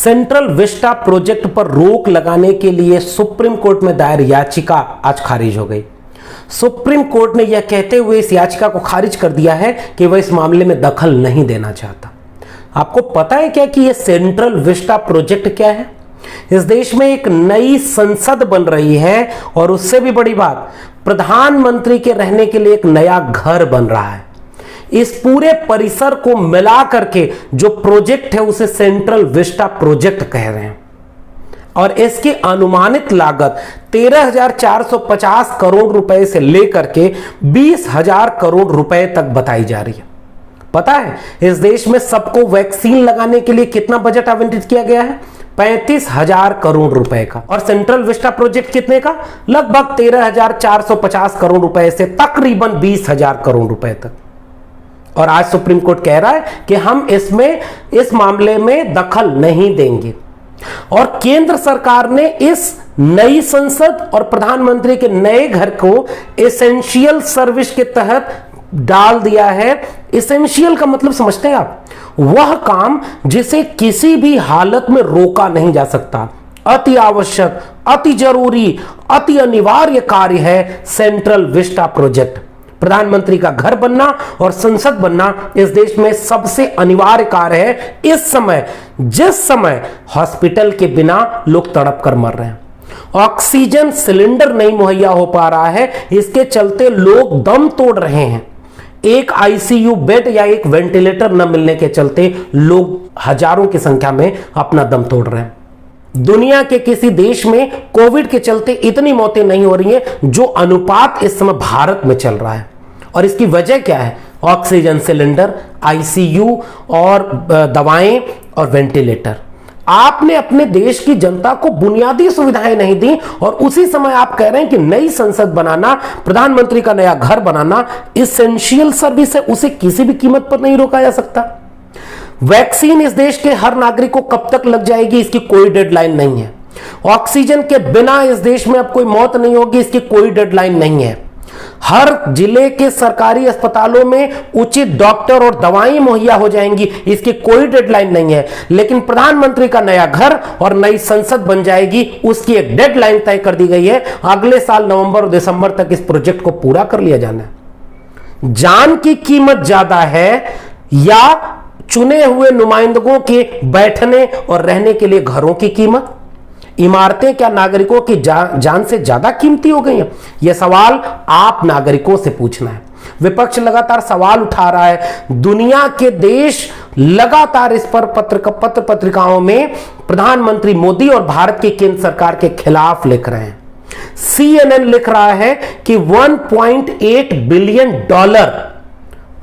Central Vista project पर रोक लगाने के लिए सुप्रीम कोर्ट में दायर याचिका आज खारिज हो गई। सुप्रीम कोर्ट ने यह कहते हुए इस याचिका को खारिज कर दिया है कि वह इस मामले में दखल नहीं देना चाहता। आपको पता है क्या कि यह सेंट्रल विस्टा प्रोजेक्ट क्या है? इस देश में एक नई संसद बन रही है और उससे भी बड़ी बात, प्रधानमंत्री के रहने के लिए एक नया घर बन रहा है। इस पूरे परिसर को मिला करके जो प्रोजेक्ट है उसे सेंट्रल विस्टा प्रोजेक्ट कह रहे हैं और इसकी अनुमानित लागत 13,450 करोड़ रुपए से लेकर के 20,000 करोड़ रुपए तक बताई जा रही है। पता है इस देश में सबको वैक्सीन लगाने के लिए कितना बजट आवंटित किया गया है? 35,000 करोड़ रुपए का। और सेंट्रल विस्टा प्रोजेक्ट कितने का? लगभग 13,450 करोड़ रुपए से तकरीबन 20,000 करोड़ रुपए तक। और आज सुप्रीम कोर्ट कह रहा है कि हम इस मामले में दखल नहीं देंगे। और केंद्र सरकार ने इस नई संसद और प्रधानमंत्री के नए घर को एसेंशियल सर्विस के तहत डाल दिया है। एसेंशियल का मतलब समझते हैं आप? वह काम जिसे किसी भी हालत में रोका नहीं जा सकता, अति आवश्यक, अति जरूरी, अति अनिवार्य कार्य है सेंट्रल विस्टा प्रोजेक्ट। प्रधानमंत्री का घर बनना और संसद बनना इस देश में सबसे अनिवार्य कार्य है इस समय, जिस समय हॉस्पिटल के बिना लोग तड़प कर मर रहे हैं, ऑक्सीजन सिलेंडर नहीं मुहैया हो पा रहा है, इसके चलते लोग दम तोड़ रहे हैं। एक आईसीयू बेड या एक वेंटिलेटर न मिलने के चलते लोग हजारों की संख्या में अपना दम तोड़ रहे हैं। दुनिया के किसी देश में कोविड के चलते इतनी मौतें नहीं हो रही हैं जो अनुपात इस समय भारत में चल रहा है। और इसकी वजह क्या है? ऑक्सीजन सिलेंडर, आईसीयू और दवाएं और वेंटिलेटर। आपने अपने देश की जनता को बुनियादी सुविधाएं नहीं दी और उसी समय आप कह रहे हैं कि नई संसद बनाना, प्रधानमंत्री का नया घर बनाना एसेंशियल सर्विस है, उसे किसी भी कीमत पर नहीं रोका जा सकता। वैक्सीन इस देश के हर नागरिक को कब तक लग जाएगी, इसकी कोई डेडलाइन नहीं है। ऑक्सीजन के बिना इस देश में अब कोई मौत नहीं होगी, इसकी कोई डेडलाइन नहीं है। हर जिले के सरकारी अस्पतालों में उचित डॉक्टर और दवाएं मुहैया हो जाएंगी, इसकी कोई डेडलाइन नहीं है। लेकिन प्रधानमंत्री का नया घर और नई संसद बन जाएगी, उसकी एक डेडलाइन तय कर दी गई है। अगले साल नवंबर और दिसंबर तक इस प्रोजेक्ट को पूरा कर लिया जाना है। जान की कीमत ज्यादा है या चुने हुए नुमाइंदों के बैठने और रहने के लिए घरों की कीमत? इमारतें क्या नागरिकों की जान से ज्यादा कीमती हो गई हैं? यह सवाल आप नागरिकों से पूछना है। विपक्ष लगातार सवाल उठा रहा है। दुनिया के देश लगातार इस पर पत्र पत्रिकाओं में प्रधानमंत्री मोदी और भारत की केंद्र सरकार के खिलाफ लिख रहे हैं। CNN लिख रहा है कि 1.8 बिलियन डॉलर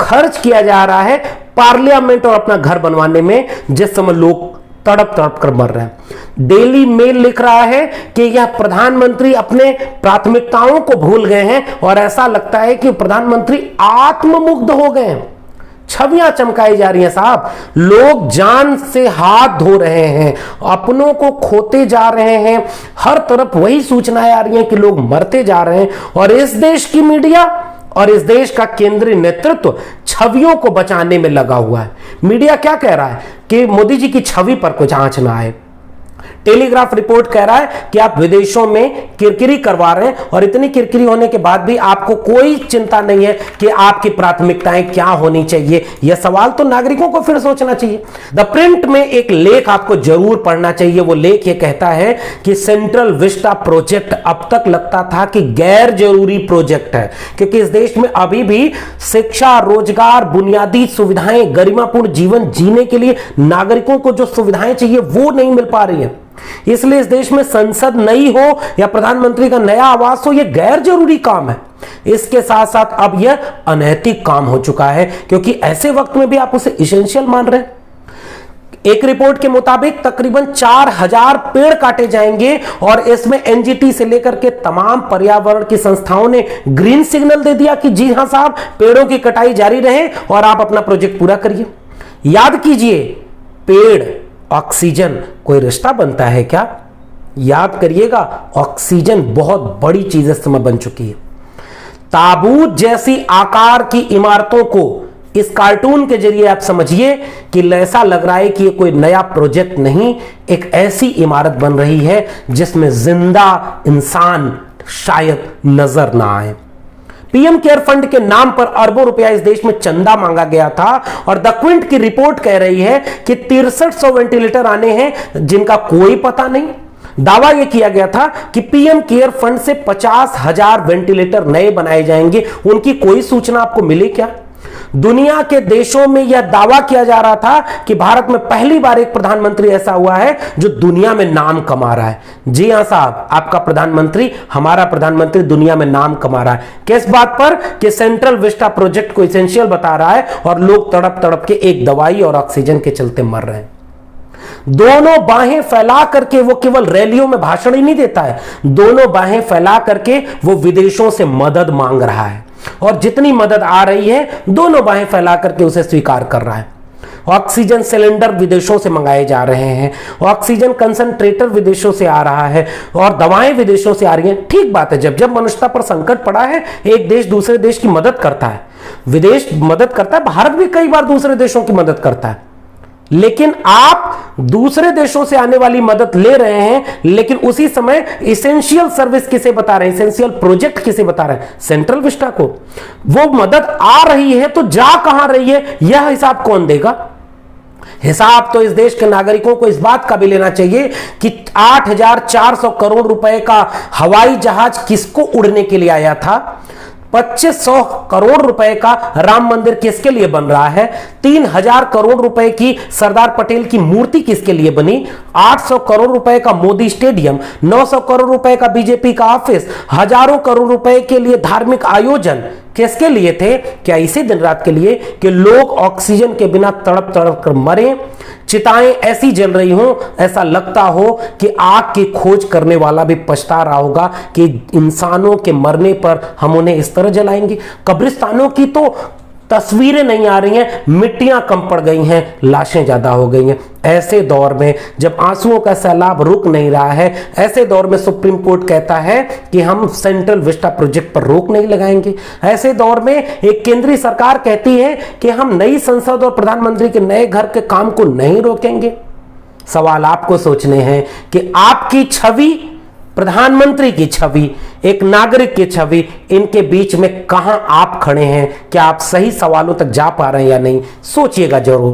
खर्च किया जा रहा है पार्लियामेंट और अपना घर बनवाने में, जिस समय लोग तड़प तड़प कर मर रहे हैं। डेली मेल लिख रहा है कि यह प्रधानमंत्री अपने प्राथमिकताओं को भूल गए हैं और ऐसा लगता है कि प्रधानमंत्री आत्ममुग्ध हो गए हैं। छवियां चमकाई जा रही हैं साहब। लोग जान से हाथ धो रहे हैं, अपनों को खोते जा रहे हैं। हर तरफ वही सूचनाएं आ रही हैं कि लोग मरते जा रहे हैं और इस देश की मीडिया और इस देश का केंद्रीय नेतृत्व छवियों को बचाने में लगा हुआ है। मीडिया क्या कह रहा है कि मोदी जी की छवि पर कुछ आंच ना आए। टेलीग्राफ रिपोर्ट कह रहा है कि आप विदेशों में किरकिरी करवा रहे हैं और इतनी किरकिरी होने के बाद भी आपको कोई चिंता नहीं है कि आपकी प्राथमिकताएं क्या होनी चाहिए। यह सवाल तो नागरिकों को फिर सोचना चाहिए। द प्रिंट में एक लेख आपको जरूर पढ़ना चाहिए। वो लेख ये कहता है कि सेंट्रल विस्टा प्रोजेक्ट अब तक लगता था कि गैर जरूरी प्रोजेक्ट है, क्योंकि इस देश में अभी भी शिक्षा, रोजगार, बुनियादी सुविधाएं, गरिमापूर्ण जीवन जीने के लिए नागरिकों को जो सुविधाएं चाहिए वो नहीं मिल पा रही है। इसलिए इस देश में संसद नई हो या प्रधानमंत्री का नया आवास हो, यह गैर जरूरी काम है। इसके साथ साथ अब यह अनैतिक काम हो चुका है, क्योंकि ऐसे वक्त में भी आप उसे एसेंशियल मान रहे हैं। एक रिपोर्ट के मुताबिक तकरीबन 4,000 पेड़ काटे जाएंगे और इसमें एनजीटी से लेकर के तमाम पर्यावरण की संस्थाओं ने ग्रीन सिग्नल दे दिया कि जी हां साहब, पेड़ों की कटाई जारी रहे और आप अपना प्रोजेक्ट पूरा करिए। याद कीजिए, पेड़ ऑक्सीजन कोई रिश्ता बनता है क्या? याद करिएगा, ऑक्सीजन बहुत बड़ी चीज इस समय बन चुकी है। ताबूत जैसी आकार की इमारतों को इस कार्टून के जरिए आप समझिए कि ऐसा लग रहा है कि ये कोई नया प्रोजेक्ट नहीं, एक ऐसी इमारत बन रही है जिसमें जिंदा इंसान शायद नजर ना आए। पीएम केयर फंड के नाम पर अरबों रुपया इस देश में चंदा मांगा गया था और द क्विंट की रिपोर्ट कह रही है कि 6300 वेंटिलेटर आने हैं जिनका कोई पता नहीं। दावा यह किया गया था कि पीएम केयर फंड से 50,000 वेंटिलेटर नए बनाए जाएंगे, उनकी कोई सूचना आपको मिली क्या? दुनिया के देशों में यह दावा किया जा रहा था कि भारत में पहली बार एक प्रधानमंत्री ऐसा हुआ है जो दुनिया में नाम कमा रहा है। जी हां साहब, आपका प्रधानमंत्री, हमारा प्रधानमंत्री दुनिया में नाम कमा रहा है। किस बात पर? कि सेंट्रल विस्टा प्रोजेक्ट को एसेंशियल बता रहा है और लोग तड़प तड़प के एक दवाई और ऑक्सीजन के चलते मर रहे हैं। दोनों बाहें फैला करके वो केवल रैलियों में भाषण ही नहीं देता है, दोनों बाहें फैला करके वो विदेशों से मदद मांग रहा है और जितनी मदद आ रही है दोनों बाहें फैला करके उसे स्वीकार कर रहा है। ऑक्सीजन सिलेंडर विदेशों से मंगाए जा रहे हैं, ऑक्सीजन कंसंट्रेटर विदेशों से आ रहा है और दवाएं विदेशों से आ रही हैं। ठीक बात है, जब जब मनुष्यता पर संकट पड़ा है एक देश दूसरे देश की मदद करता है, विदेश मदद करता है, भारत भी कई बार दूसरे देशों की मदद करता है। लेकिन आप दूसरे देशों से आने वाली मदद ले रहे हैं, लेकिन उसी समय एसेंशियल सर्विस किसे बता रहे हैं, एसेंशियल प्रोजेक्ट किसे बता रहे हैं? सेंट्रल विस्टा को। वो मदद आ रही है तो जा कहां रही है, यह हिसाब कौन देगा? हिसाब तो इस देश के नागरिकों को इस बात का भी लेना चाहिए कि 8,400 करोड़ रुपए का हवाई जहाज किसको उड़ने के लिए आया था? 2500 करोड़ रुपए का राम मंदिर किसके लिए बन रहा है? 3000 करोड़ रुपए की सरदार पटेल की मूर्ति किसके लिए बनी? 800 करोड़ रुपए का मोदी स्टेडियम, 900 करोड़ रुपए का बीजेपी का ऑफिस, हजारों करोड़ रुपए के लिए धार्मिक आयोजन किसके लिए थे? क्या इसी दिन रात के लिए कि लोग ऑक्सीजन के बिना तड़प तड़प कर मरे, चिताएं ऐसी जल रही हो, ऐसा लगता हो कि आग की खोज करने वाला भी पछता रहा होगा कि इंसानों के मरने पर हम उन्हें इस तरह जलाएंगे। कब्रिस्तानों की तो तस्वीरें नहीं आ रही हैं, मिट्टियां कम पड़ गई हैं, लाशें ज्यादा हो गई हैं। ऐसे दौर में जब आंसुओं का सैलाब रुक नहीं रहा है, ऐसे दौर में सुप्रीम कोर्ट कहता है कि हम सेंट्रल विस्टा प्रोजेक्ट पर रोक नहीं लगाएंगे। ऐसे दौर में एक केंद्रीय सरकार कहती है कि हम नई संसद और प्रधानमंत्री के नए घर के काम को नहीं रोकेंगे। सवाल आपको सोचने हैं कि आपकी छवि, प्रधानमंत्री की छवि, एक नागरिक की छवि, इनके बीच में कहां आप खड़े हैं? क्या आप सही सवालों तक जा पा रहे हैं या नहीं? सोचिएगा जरूर।